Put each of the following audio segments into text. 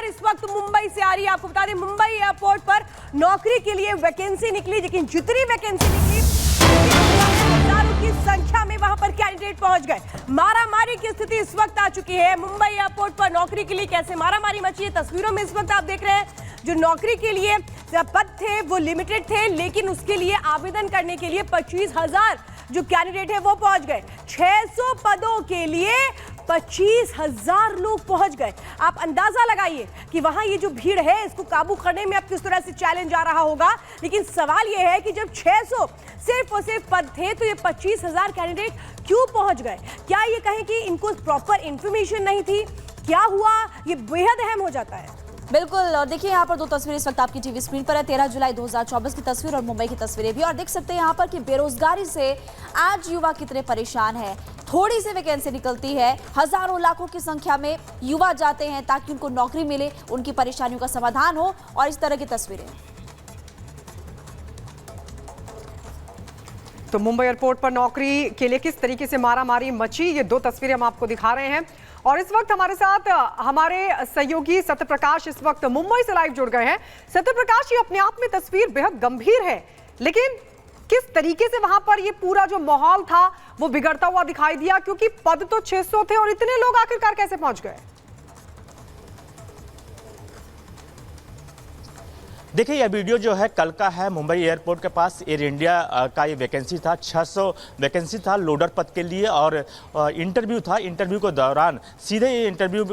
इस वक्त मुंबई से आ रही है। आपको बता दें, मुंबई एयरपोर्ट पर नौकरी के लिए वैकेंसी निकली, लेकिन जितनी वैकेंसी निकली हजारों की संख्या में वहां पर कैंडिडेट पहुंच गए। मारामारी की स्थिति इस वक्त आ चुकी है। मुंबई एयरपोर्ट पर नौकरी के लिए कैसे मारामारी मची है, तस्वीरों में इस वक्त आप देख रहे हैं। जो नौकरी के लिए पद थे वो लिमिटेड थे, लेकिन उसके लिए आवेदन करने के लिए 25,000 जो कैंडिडेट है वो पहुंच गए। 600 पदों के लिए 25,000 लोग पहुंच गए। आप अंदाजा लगाइए कि वहां ये जो भीड़ है इसको काबू करने में अब किस तरह से चैलेंज आ रहा होगा। लेकिन सवाल ये है कि जब 600 सिर्फ और सिर्फ पद थे तो ये 25,000 कैंडिडेट क्यों पहुंच गए? क्या ये कहें कि इनको प्रॉपर इंफॉर्मेशन नहीं थी? क्या हुआ? ये बेहद अहम हो जाता है। बिल्कुल, और देखिए यहाँ पर दो तस्वीरें इस वक्त आपकी टीवी स्क्रीन पर है। 13 जुलाई 2024 की तस्वीर और मुंबई की तस्वीरें भी, और देख सकते हैं यहाँ पर कि बेरोजगारी से आज युवा कितने परेशान है। थोड़ी सी वैकेंसी निकलती है, हजारों लाखों की संख्या में युवा जाते हैं ताकि उनको नौकरी मिले, उनकी परेशानियों का समाधान हो, और इस तरह की तस्वीरें। तो मुंबई एयरपोर्ट पर नौकरी के लिए किस तरीके से मारामारी मची, ये दो तस्वीरें हम आपको दिखा रहे हैं। और इस वक्त हमारे साथ हमारे सहयोगी सत्यप्रकाश इस वक्त मुंबई से लाइव जुड़ गए हैं। सत्यप्रकाश, ये अपने आप में तस्वीर बेहद गंभीर है, लेकिन किस तरीके से वहां पर ये पूरा जो माहौल था वो बिगड़ता हुआ दिखाई दिया, क्योंकि पद तो 600 थे और इतने लोग आखिरकार कैसे पहुंच गए? देखिए, यह वीडियो जो है कल का है। मुंबई एयरपोर्ट के पास एयर इंडिया का ये वैकेंसी था, 600 वैकेंसी था लोडर पद के लिए, और इंटरव्यू था। इंटरव्यू के दौरान सीधे ये इंटरव्यू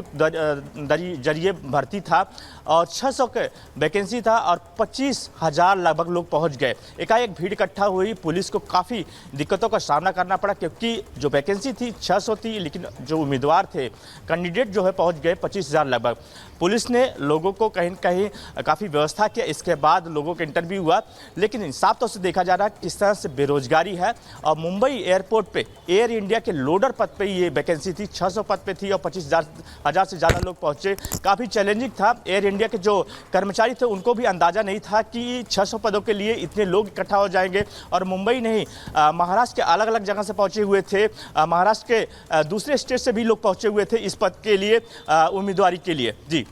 जरिए भर्ती था, और 600 के वैकेंसी था और 25,000 लगभग लोग पहुंच गए। एकाएक भीड़ इकट्ठा हुई, पुलिस को काफ़ी दिक्कतों का सामना करना पड़ा, क्योंकि जो वैकेंसी थी 600 थी, लेकिन जो उम्मीदवार थे, कैंडिडेट जो है पहुँच गए 25,000 लगभग। पुलिस ने लोगों को कहीं न कहीं काफ़ी व्यवस्था किया, इसके बाद लोगों का इंटरव्यू हुआ। लेकिन साफ तौर से देखा जा रहा है किस तरह से बेरोजगारी है। और मुंबई एयरपोर्ट पे एयर इंडिया के लोडर पद पे ये वैकेंसी थी, 600 पद पे थी और 25,000 से ज़्यादा लोग पहुंचे। काफ़ी चैलेंजिंग था। एयर इंडिया के जो कर्मचारी थे उनको भी अंदाज़ा नहीं था कि 600 पदों के लिए इतने लोग इकट्ठा हो जाएंगे। और मुंबई नहीं, महाराष्ट्र के अलग अलग जगह से पहुँचे हुए थे, महाराष्ट्र के दूसरे स्टेट से भी लोग पहुँचे हुए थे इस पद के लिए, उम्मीदवारी के लिए। जी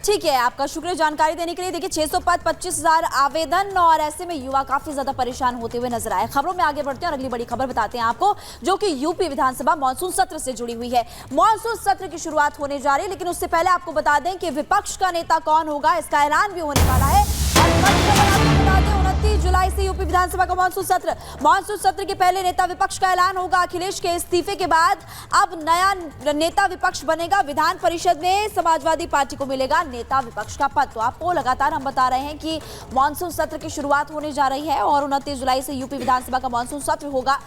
ठीक है, आपका शुक्रिया जानकारी देने के लिए। देखिए, 600 पद, 25,000 आवेदन, और ऐसे में युवा काफी ज्यादा परेशान होते हुए नजर आए। खबरों में आगे बढ़ते हैं और अगली बड़ी खबर बताते हैं आपको, जो कि यूपी विधानसभा मानसून सत्र से जुड़ी हुई है। मानसून सत्र की शुरुआत होने जा रही है, लेकिन उससे पहले आपको बता दें कि विपक्ष का नेता कौन होगा, इसका ऐलान भी होने वाला है। 29 जुलाई से यूपी विधानसभा का मानसून सत्र के पहले नेता विपक्ष का ऐलान होगा। अखिलेश के इस्तीफे के बाद अब नया नेता विपक्ष बनेगा। विधान परिषद में समाजवादी पार्टी को मिलेगा नेता विपक्ष का पद। तो आपको लगातार हम बता रहे हैं कि मानसून सत्र की शुरुआत होने जा रही है और 29 जुलाई से यूपी विधानसभा का मानसून सत्र होगा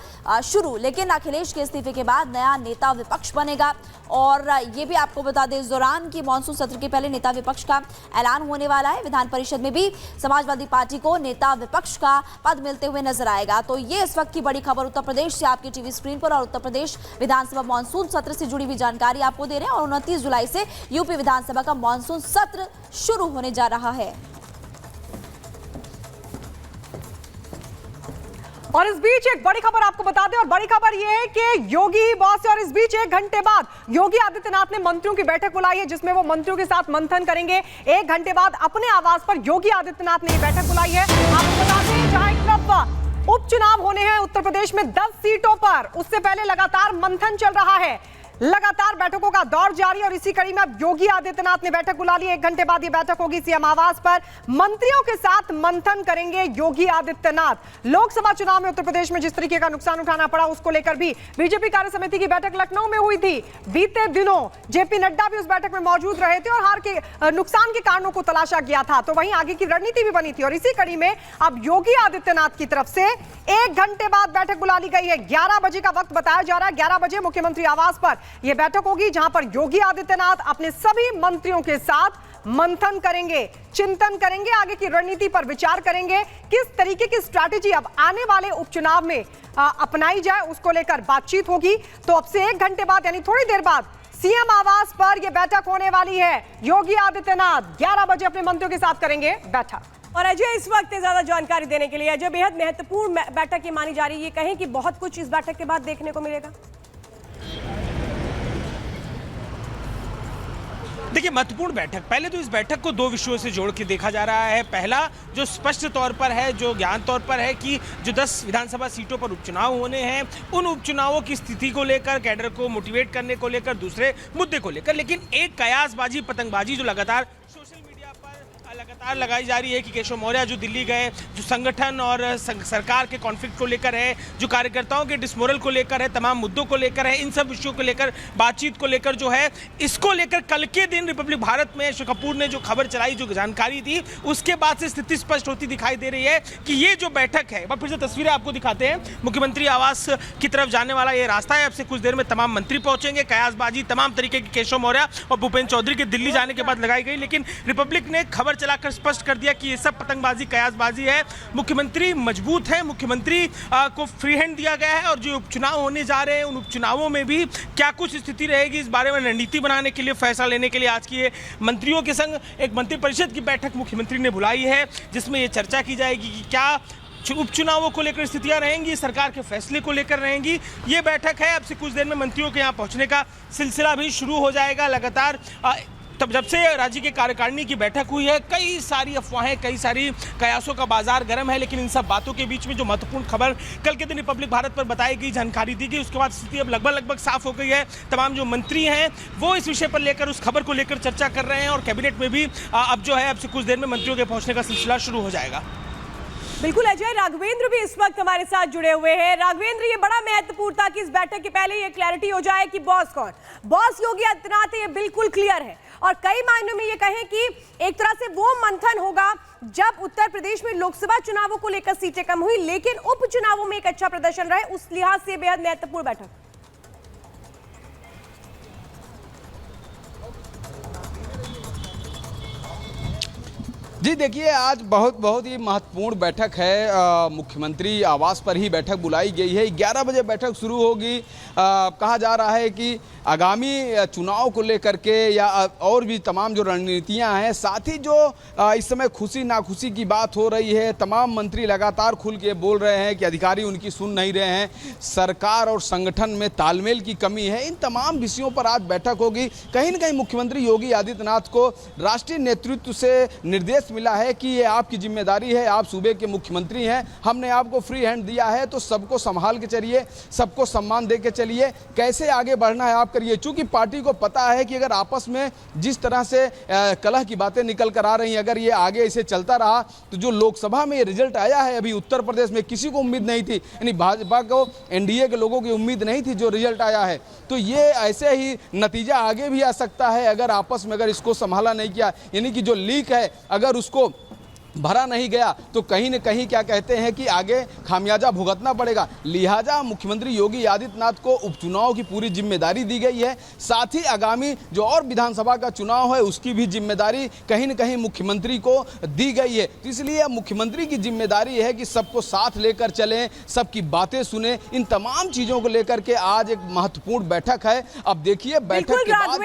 शुरू। लेकिन अखिलेश के इस्तीफे के बाद नया नेता विपक्ष बनेगा। और ये भी आपको बता दें इस दौरान कि मानसून सत्र के पहले नेता विपक्ष का ऐलान होने वाला है। विधान परिषद में भी समाजवादी पार्टी को नेता विपक्ष का पद मिलते हुए नजर आएगा। तो ये इस वक्त की बड़ी खबर उत्तर प्रदेश से आपकी टीवी स्क्रीन पर, और उत्तर प्रदेश विधानसभा मानसून सत्र से जुड़ी हुई जानकारी आपको दे रहे हैं। और 29 जुलाई से यूपी विधानसभा का मानसून सत्र शुरू होने जा रहा है। और इस बीच एक बड़ी खबर आपको बता दें, और बड़ी खबर यह है कि योगी ही बॉस है। और इस बीच 1 घंटे बाद योगी आदित्यनाथ ने मंत्रियों की बैठक बुलाई है, जिसमें वो मंत्रियों के साथ मंथन करेंगे। 1 घंटे बाद अपने आवास पर योगी आदित्यनाथ ने बैठक बुलाई है। आपको बता दें, जहां एक तरफ उपचुनाव होने हैं उत्तर प्रदेश में 10 सीटों पर, उससे पहले लगातार मंथन चल रहा है, लगातार बैठकों का दौर जारी। और इसी कड़ी में अब योगी आदित्यनाथ ने बैठक बुला ली। 1 घंटे बाद यह बैठक होगी सीएम आवास पर। मंत्रियों के साथ मंथन करेंगे योगी आदित्यनाथ। लोकसभा चुनाव में उत्तर प्रदेश में जिस तरीके का नुकसान उठाना पड़ा, उसको लेकर भी बीजेपी कार्य समिति की बैठक लखनऊ में हुई थी। बीते दिनों जेपी नड्डा भी उस बैठक में मौजूद रहे थे और हार के नुकसान के कारणों को तलाशा गया था। तो वहीं आगे की रणनीति भी बनी थी। और इसी कड़ी में अब योगी आदित्यनाथ की तरफ से 1 घंटे बाद बैठक बुला ली गई है। 11 बजे का वक्त बताया जा रहा है। 11 बजे मुख्यमंत्री आवास पर यह बैठक होगी, जहां पर योगी आदित्यनाथ अपने सभी मंत्रियों के साथ मंथन करेंगे, चिंतन करेंगे, आगे की रणनीति पर विचार करेंगे। किस तरीके की स्ट्रैटेजी अब आने वाले उपचुनाव में अपनाई जाए, उसको लेकर बातचीत होगी। तो अब से 1 घंटे बाद, यानी थोड़ी देर बाद, सीएम आवास पर यह बैठक होने वाली है। योगी आदित्यनाथ 11 बजे अपने मंत्रियों के साथ करेंगे बैठक। और अजय इस वक्त ज्यादा जानकारी देने के लिए, अजय बेहद महत्वपूर्ण बैठक ये मानी जा रही है, ये कहें कि बहुत कुछ इस बैठक के बाद देखने को मिलेगा। देखिए, महत्वपूर्ण बैठक, पहले तो इस बैठक को दो विषयों से जोड़ के देखा जा रहा है। पहला जो स्पष्ट तौर पर है, जो ज्ञान तौर पर है कि जो 10 विधानसभा सीटों पर उपचुनाव होने हैं, उन उपचुनावों की स्थिति को लेकर, कैडर को मोटिवेट करने को लेकर, दूसरे मुद्दे को लेकर। लेकिन एक कयासबाजी, पतंगबाजी जो लगातार सोशल मीडिया पर लगातार लगाई जा रही है कि केशव मौर्य जो दिल्ली गए, जो संगठन और सरकार के कॉन्फ्लिक्ट को लेकर है, जो कार्यकर्ताओं के डिसमोरल को लेकर है, तमाम मुद्दों को लेकर है, इन सब विषयों को लेकर, बातचीत को लेकर जो है, इसको लेकर कल के दिन रिपब्लिक भारत में श्री कपूर ने जो खबर चलाई, जो जानकारी दी, उसके बाद से स्थिति स्पष्ट होती दिखाई दे रही है कि ये जो बैठक है, फिर से तस्वीरें आपको दिखाते हैं। मुख्यमंत्री आवास की तरफ जाने वाला ये रास्ता है। अब से कुछ देर में तमाम मंत्री पहुंचेंगे। कयासबाजी तमाम तरीके की केशव मौर्य और भूपेंद्र चौधरी के दिल्ली जाने के बाद लगाई गई, लेकिन रिपब्लिक ने खबर चलाकर स्पष्ट कर दिया कि ये सब पतंगबाजी, कयासबाजी है। मुख्यमंत्री मजबूत है, मुख्यमंत्री को फ्री हैंड दिया गया है और जो उपचुनाव होने जा रहे हैं, उन उपचुनावों में भी क्या कुछ स्थिति रहेगी, इस बारे में रणनीति बनाने के लिए, फैसला लेने के लिए आज की ये मंत्रियों के संग एक मंत्रिपरिषद की बैठक मुख्यमंत्री ने बुलाई है, जिसमें ये चर्चा की जाएगी कि क्या उपचुनावों को लेकर स्थितियां रहेंगी, सरकार के फैसले को लेकर रहेंगी। ये बैठक है। अब से कुछ देर में मंत्रियों के यहाँ पहुंचने का सिलसिला भी शुरू हो जाएगा। लगातार तब जब से राज्य के कार्यकारिणी की बैठक हुई है, कई सारी अफवाहें, कई सारी कयासों का बाजार गर्म है, लेकिन इन सब बातों के बीच में जो महत्वपूर्ण खबर कल के दिन रिपब्लिक भारत पर बताई गई, जानकारी दी गई, उसके बाद स्थिति अब लगभग साफ हो गई है। तमाम जो मंत्री हैं वो इस विषय पर लेकर, उस खबर को लेकर चर्चा कर रहे हैं और कैबिनेट में भी अब जो है, अब से कुछ देर में मंत्रियों के पहुंचने का सिलसिला शुरू हो जाएगा। बिल्कुल अजय, राघवेंद्र भी इस वक्त हमारे साथ जुड़े हुए हैं। राघवेंद्र, ये बड़ा महत्वपूर्ण था कि इस बैठक के पहले ये क्लैरिटी हो जाए कि बॉस कौन। बॉस योगी आदित्यनाथ है, ये बिल्कुल क्लियर है और कई मायनों में ये कहें कि एक तरह से वो मंथन होगा जब उत्तर प्रदेश में लोकसभा चुनावों को लेकर सीटें कम हुई, लेकिन उपचुनावों में एक अच्छा प्रदर्शन रहे, उस लिहाज से बेहद महत्वपूर्ण बैठक। जी देखिए, आज बहुत ही महत्वपूर्ण बैठक है। मुख्यमंत्री आवास पर ही बैठक बुलाई गई है। 11 बजे बैठक शुरू होगी। कहा जा रहा है कि आगामी चुनाव को लेकर के या और भी तमाम जो रणनीतियां हैं, साथ ही जो इस समय खुशी नाखुशी की बात हो रही है, तमाम मंत्री लगातार खुल के बोल रहे हैं कि अधिकारी उनकी सुन नहीं रहे हैं, सरकार और संगठन में तालमेल की कमी है। इन तमाम विषयों पर आज बैठक होगी। कहीं न कहीं मुख्यमंत्री योगी आदित्यनाथ को राष्ट्रीय नेतृत्व से निर्देश मिला है कि ये आपकी जिम्मेदारी है, आप सूबे के मुख्यमंत्री हैं, हमने आपको फ्री हैंड दिया है, तो सबको संभाल के चलिए, सबको सम्मान दे के चलिए, कैसे आगे बढ़ना है आप करिए। चूंकि पार्टी को पता है कि अगर आपस में जिस तरह से कलह की बातें निकल कर आ रही हैं, अगर ये आगे इसे चलता रहा तो जो लोकसभा में ये रिजल्ट आया है, अभी उत्तर प्रदेश में किसी को उम्मीद नहीं थी, यानी भाजपा को, एनडीए के लोगों की उम्मीद नहीं थी जो रिजल्ट आया है, तो ये ऐसे ही नतीजा आगे भी आ सकता है अगर आपस में अगर इसको संभाला नहीं किया। यानी कि जो लीक है अगर उसको भरा नहीं गया तो कहीं न कहीं क्या कहते हैं कि आगे खामियाजा भुगतना पड़ेगा। लिहाजा मुख्यमंत्री योगी आदित्यनाथ को उपचुनाव की पूरी जिम्मेदारी दी गई है, साथ ही आगामी जो और विधानसभा का चुनाव है उसकी भी जिम्मेदारी कहीं न कहीं मुख्यमंत्री को दी गई है। तो इसलिए मुख्यमंत्री की जिम्मेदारी है कि सबको साथ लेकर चलें, सबकी बातें सुने। इन तमाम चीज़ों को लेकर के आज एक महत्वपूर्ण बैठक है। अब देखिए बैठक के बाद